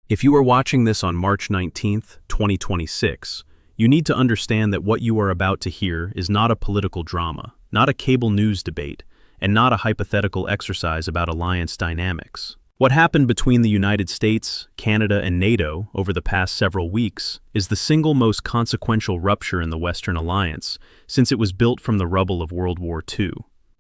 If you are watching this on March 19th, 2026, you need to understand that what you are about to hear is not a political drama, not a cable news debate, and not a hypothetical exercise about alliance dynamics. What happened between the United States, Canada, and NATO over the past several weeks is the single most consequential rupture in the Western alliance since it was built from the rubble of World War II.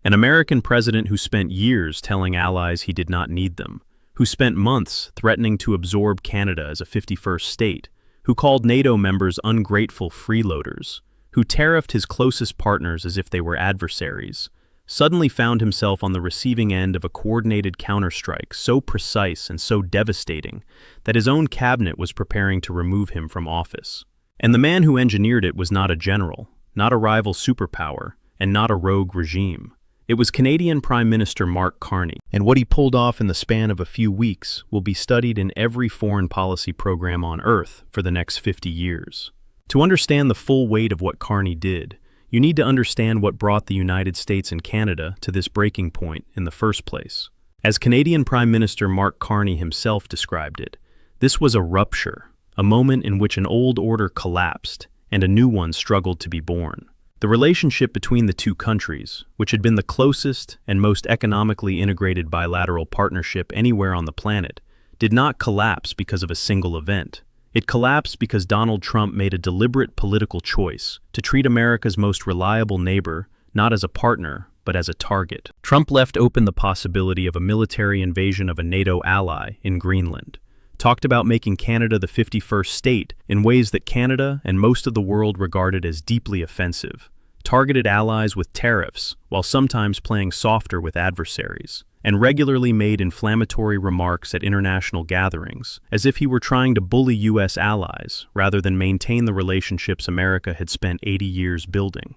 An American president who spent years telling allies he did not need them, who spent months threatening to absorb Canada as a 51st state, who called NATO members ungrateful freeloaders, who tariffed his closest partners as if they were adversaries, suddenly found himself on the receiving end of a coordinated counterstrike so precise and so devastating that his own cabinet was preparing to remove him from office. And the man who engineered it was not a general, not a rival superpower, and not a rogue regime. It was Canadian Prime Minister Mark Carney, and what he pulled off in the span of a few weeks will be studied in every foreign policy program on Earth for the next 50 years. To understand the full weight of what Carney did, you need to understand what brought the United States and Canada to this breaking point in the first place. As Canadian Prime Minister Mark Carney himself described it, this was a rupture, a moment in which an old order collapsed and a new one struggled to be born. The relationship between the two countries, which had been the closest and most economically integrated bilateral partnership anywhere on the planet, did not collapse because of a single event. It collapsed because Donald Trump made a deliberate political choice to treat America's most reliable neighbor not as a partner, but as a target. Trump left open the possibility of a military invasion of a NATO ally in Greenland, talked about making Canada the 51st state in ways that Canada and most of the world regarded as deeply offensive, targeted allies with tariffs while sometimes playing softer with adversaries, and regularly made inflammatory remarks at international gatherings as if he were trying to bully U.S. allies rather than maintain the relationships America had spent 80 years building.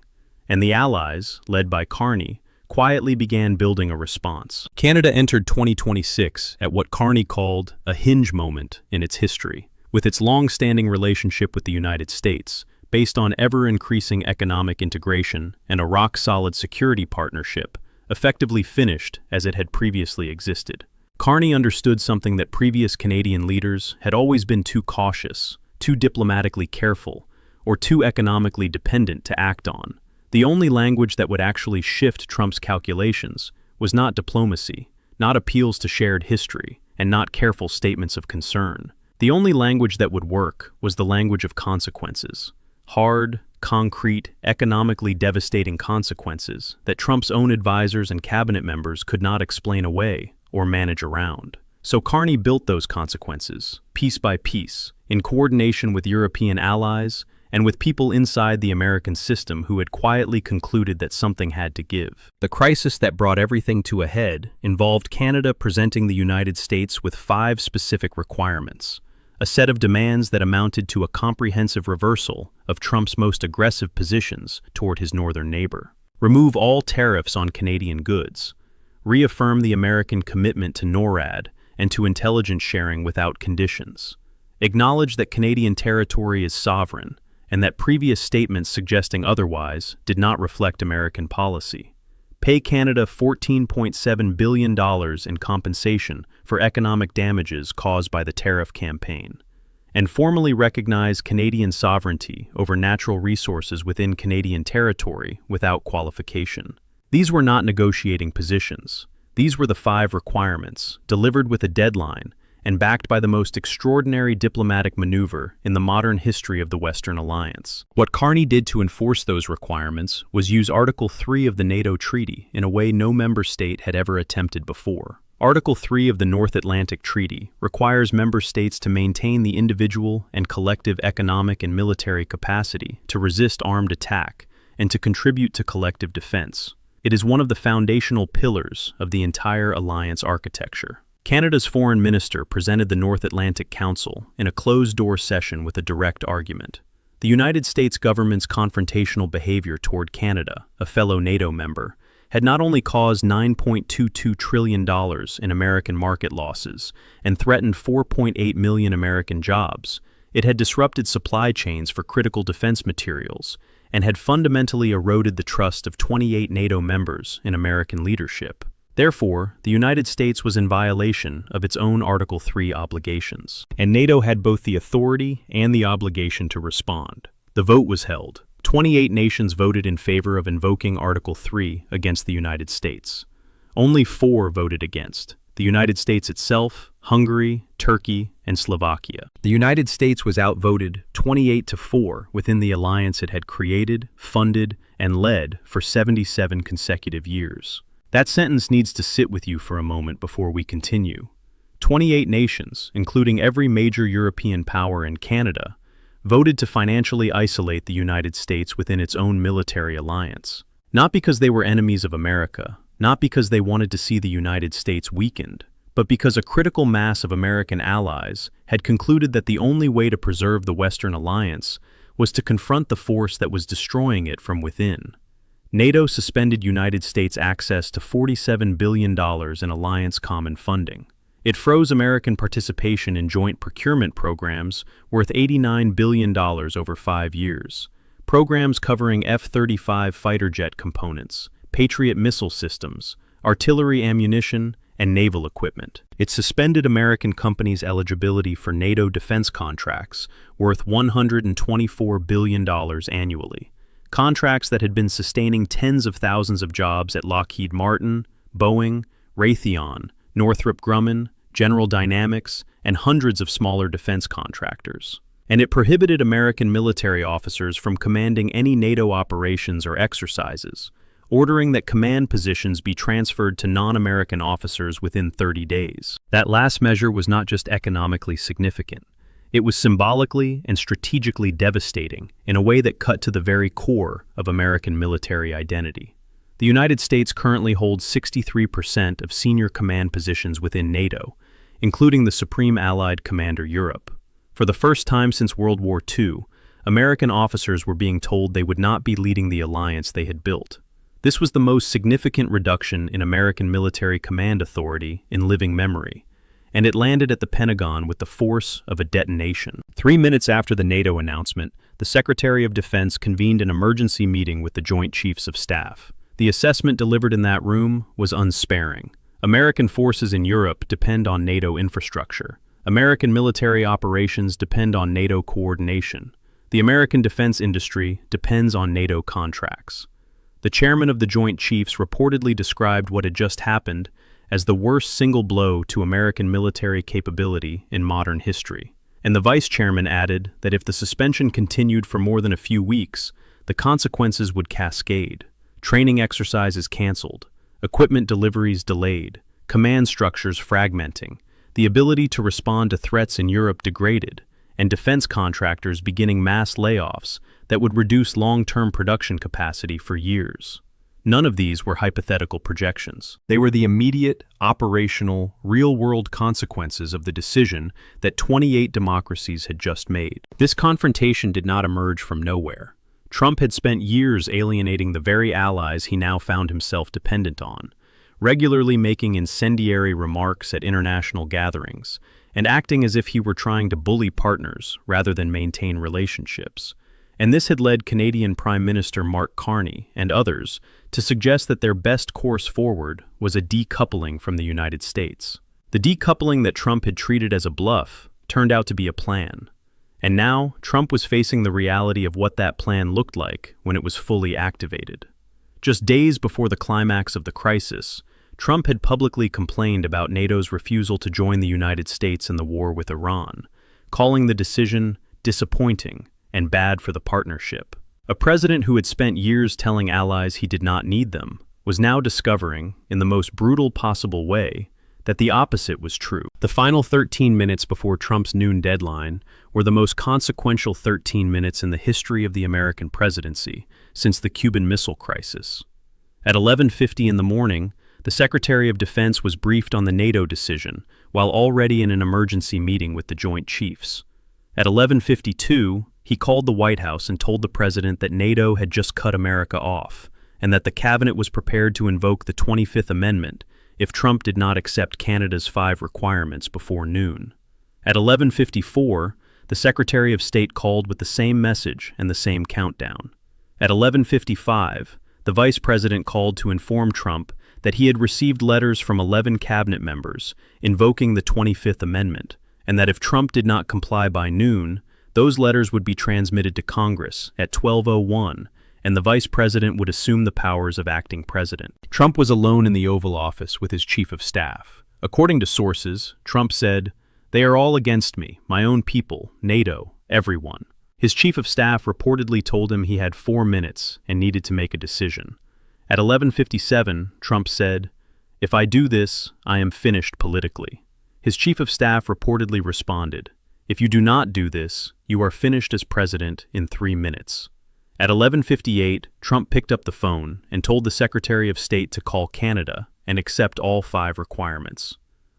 And the allies, led by Carney, quietly began building a response. Canada entered 2026 at what Carney called a hinge moment in its history, with its long-standing relationship with the United States, based on ever-increasing economic integration and a rock-solid security partnership, effectively finished as it had previously existed. Carney understood something that previous Canadian leaders had always been too cautious, too diplomatically careful, or too economically dependent to act on. The only language that would actually shift Trump's calculations was not diplomacy, not appeals to shared history, and not careful statements of concern. The only language that would work was the language of consequences. Hard, concrete, economically devastating consequences that Trump's own advisors and cabinet members could not explain away or manage around. So Carney built those consequences, piece by piece, in coordination with European allies and with people inside the American system who had quietly concluded that something had to give. The crisis that brought everything to a head involved Canada presenting the United States with 5 specific requirements, a set of demands that amounted to a comprehensive reversal of Trump's most aggressive positions toward his northern neighbor. Remove all tariffs on Canadian goods, reaffirm the American commitment to NORAD and to intelligence sharing without conditions, acknowledge that Canadian territory is sovereign, and that previous statements suggesting otherwise did not reflect American policy. Pay Canada $14.7 billion in compensation for economic damages caused by the tariff campaign, and formally recognize Canadian sovereignty over natural resources within Canadian territory without qualification. These were not negotiating positions. These were the 5 requirements, delivered with a deadline, and backed by the most extraordinary diplomatic maneuver in the modern history of the Western Alliance. What Carney did to enforce those requirements was use Article 3 of the NATO Treaty in a way no member state had ever attempted before. Article 3 of the North Atlantic Treaty requires member states to maintain the individual and collective economic and military capacity to resist armed attack and to contribute to collective defense. It is one of the foundational pillars of the entire alliance architecture. Canada's foreign minister presented the North Atlantic Council in a closed-door session with a direct argument. The United States government's confrontational behavior toward Canada, a fellow NATO member, had not only caused $9.22 trillion in American market losses and threatened 4.8 million American jobs, it had disrupted supply chains for critical defense materials and had fundamentally eroded the trust of 28 NATO members in American leadership. Therefore, the United States was in violation of its own Article 3 obligations, and NATO had both the authority and the obligation to respond. The vote was held. 28 nations voted in favor of invoking Article 3 against the United States. Only 4 voted against: the United States itself, Hungary, Turkey, and Slovakia. The United States was outvoted 28-4 within the alliance it had created, funded, and led for 77 consecutive years. That sentence needs to sit with you for a moment before we continue. 28 nations, including every major European power and Canada, voted to financially isolate the United States within its own military alliance. Not because they were enemies of America, not because they wanted to see the United States weakened, but because a critical mass of American allies had concluded that the only way to preserve the Western alliance was to confront the force that was destroying it from within. NATO suspended United States access to $47 billion in alliance common funding. It froze American participation in joint procurement programs worth $89 billion over 5 years, programs covering F-35 fighter jet components, Patriot missile systems, artillery ammunition, and naval equipment. It suspended American companies' eligibility for NATO defense contracts worth $124 billion annually, contracts that had been sustaining tens of thousands of jobs at Lockheed Martin, Boeing, Raytheon, Northrop Grumman, General Dynamics, and hundreds of smaller defense contractors. And it prohibited American military officers from commanding any NATO operations or exercises, ordering that command positions be transferred to non-American officers within 30 days. That last measure was not just economically significant. It was symbolically and strategically devastating in a way that cut to the very core of American military identity. The United States currently holds 63% of senior command positions within NATO, including the Supreme Allied Commander Europe. For the first time since World War II, American officers were being told they would not be leading the alliance they had built. This was the most significant reduction in American military command authority in living memory, and it landed at the Pentagon with the force of a detonation. 3 minutes after the NATO announcement, the Secretary of Defense convened an emergency meeting with the Joint Chiefs of Staff. The assessment delivered in that room was unsparing. American forces in Europe depend on NATO infrastructure. American military operations depend on NATO coordination. The American defense industry depends on NATO contracts. The chairman of the Joint Chiefs reportedly described what had just happened as the worst single blow to American military capability in modern history. And the vice chairman added that if the suspension continued for more than a few weeks, the consequences would cascade. Training exercises canceled, equipment deliveries delayed, command structures fragmenting, the ability to respond to threats in Europe degraded, and defense contractors beginning mass layoffs that would reduce long-term production capacity for years. None of these were hypothetical projections. They were the immediate, operational, real-world consequences of the decision that 28 democracies had just made. This confrontation did not emerge from nowhere. Trump had spent years alienating the very allies he now found himself dependent on, regularly making incendiary remarks at international gatherings, and acting as if he were trying to bully partners rather than maintain relationships. And this had led Canadian Prime Minister Mark Carney and others to suggest that their best course forward was a decoupling from the United States. The decoupling that Trump had treated as a bluff turned out to be a plan. And now, Trump was facing the reality of what that plan looked like when it was fully activated. Just days before the climax of the crisis, Trump had publicly complained about NATO's refusal to join the United States in the war with Iran, calling the decision disappointing and bad for the partnership. A president who had spent years telling allies he did not need them was now discovering, in the most brutal possible way, that the opposite was true. The final 13 minutes before Trump's noon deadline were the most consequential 13 minutes in the history of the American presidency since the Cuban Missile Crisis. At 11:50 in the morning, the Secretary of Defense was briefed on the NATO decision while already in an emergency meeting with the Joint Chiefs. At 11:52, he called the White House and told the president that NATO had just cut America off and that the cabinet was prepared to invoke the 25th Amendment if Trump did not accept Canada's 5 requirements before noon. At 11:54, the Secretary of State called with the same message and the same countdown. At 11:55, the Vice President called to inform Trump that he had received letters from 11 cabinet members invoking the 25th Amendment, and that if Trump did not comply by noon, those letters would be transmitted to Congress at 12:01, and the vice president would assume the powers of acting president. Trump was alone in the Oval Office with his chief of staff. According to sources, Trump said, "They are all against me, my own people, NATO, everyone." His chief of staff reportedly told him he had 4 minutes and needed to make a decision. At 11:57, Trump said, "If I do this, I am finished politically." His chief of staff reportedly responded, "If you do not do this, you are finished as president in 3 minutes." At 11:58, Trump picked up the phone and told the Secretary of State to call Canada and accept all 5 requirements.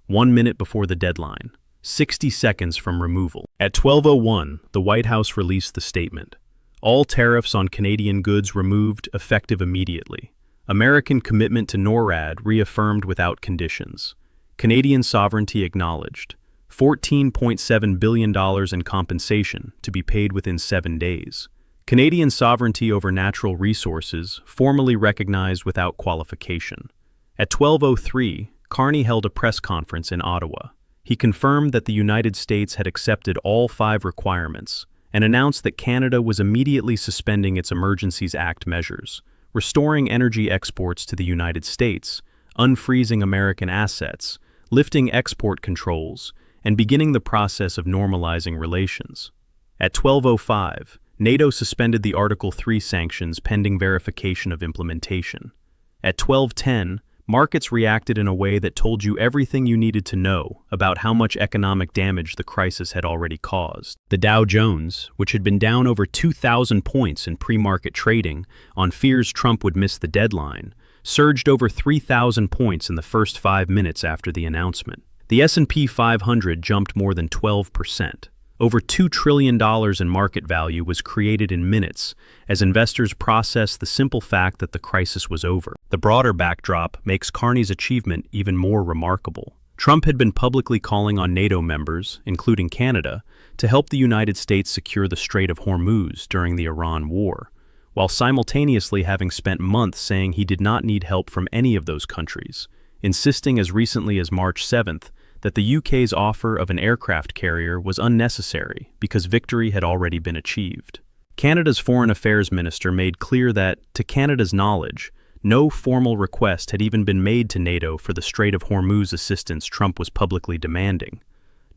1 minute before the deadline, 60 seconds from removal. At 12:01, the White House released the statement. All tariffs on Canadian goods removed effective immediately. American commitment to NORAD reaffirmed without conditions. Canadian sovereignty acknowledged. $14.7 billion in compensation to be paid within 7 days. Canadian sovereignty over natural resources formally recognized without qualification. At 12:03, Carney held a press conference in Ottawa. He confirmed that the United States had accepted all 5 requirements and announced that Canada was immediately suspending its Emergencies Act measures, restoring energy exports to the United States, unfreezing American assets, lifting export controls, and beginning the process of normalizing relations. At 12:05, NATO suspended the Article 3 sanctions pending verification of implementation. At 12:10, markets reacted in a way that told you everything you needed to know about how much economic damage the crisis had already caused. The Dow Jones, which had been down over 2,000 points in pre-market trading on fears Trump would miss the deadline, surged over 3,000 points in the first 5 minutes after the announcement. The S&P 500 jumped more than 12%. Over $2 trillion in market value was created in minutes as investors processed the simple fact that the crisis was over. The broader backdrop makes Carney's achievement even more remarkable. Trump had been publicly calling on NATO members, including Canada, to help the United States secure the Strait of Hormuz during the Iran war, while simultaneously having spent months saying he did not need help from any of those countries, insisting as recently as March 7th that the UK's offer of an aircraft carrier was unnecessary because victory had already been achieved. Canada's Foreign Affairs Minister made clear that, to Canada's knowledge, no formal request had even been made to NATO for the Strait of Hormuz assistance Trump was publicly demanding,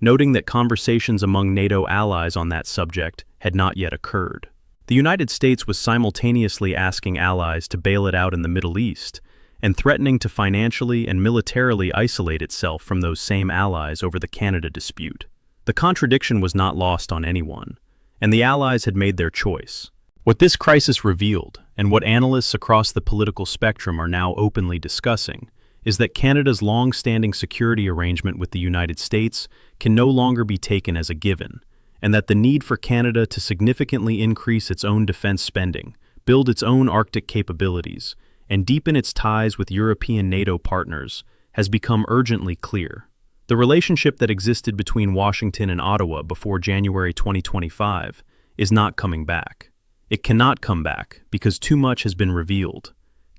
noting that conversations among NATO allies on that subject had not yet occurred. The United States was simultaneously asking allies to bail it out in the Middle East and threatening to financially and militarily isolate itself from those same allies over the Canada dispute. The contradiction was not lost on anyone, and the allies had made their choice. What this crisis revealed, and what analysts across the political spectrum are now openly discussing, is that Canada's long-standing security arrangement with the United States can no longer be taken as a given, and that the need for Canada to significantly increase its own defense spending, build its own Arctic capabilities, and deepen its ties with European NATO partners has become urgently clear. The relationship that existed between Washington and Ottawa before January 2025 is not coming back. It cannot come back because too much has been revealed.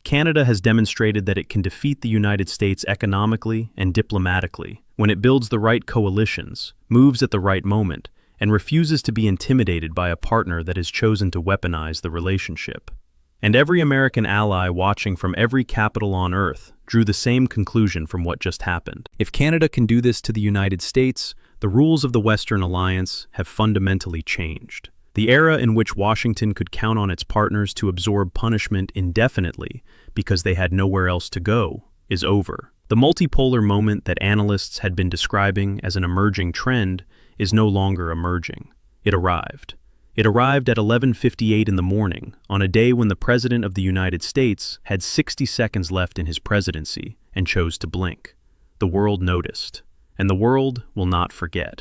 Canada has demonstrated that it can defeat the United States economically and diplomatically when it builds the right coalitions, moves at the right moment, and refuses to be intimidated by a partner that has chosen to weaponize the relationship. And every American ally watching from every capital on Earth drew the same conclusion from what just happened. If Canada can do this to the United States, the rules of the Western Alliance have fundamentally changed. The era in which Washington could count on its partners to absorb punishment indefinitely because they had nowhere else to go is over. The multipolar moment that analysts had been describing as an emerging trend is no longer emerging. It arrived. It arrived at 11:58 in the morning, on a day when the President of the United States had 60 seconds left in his presidency and chose to blink. The world noticed, and the world will not forget.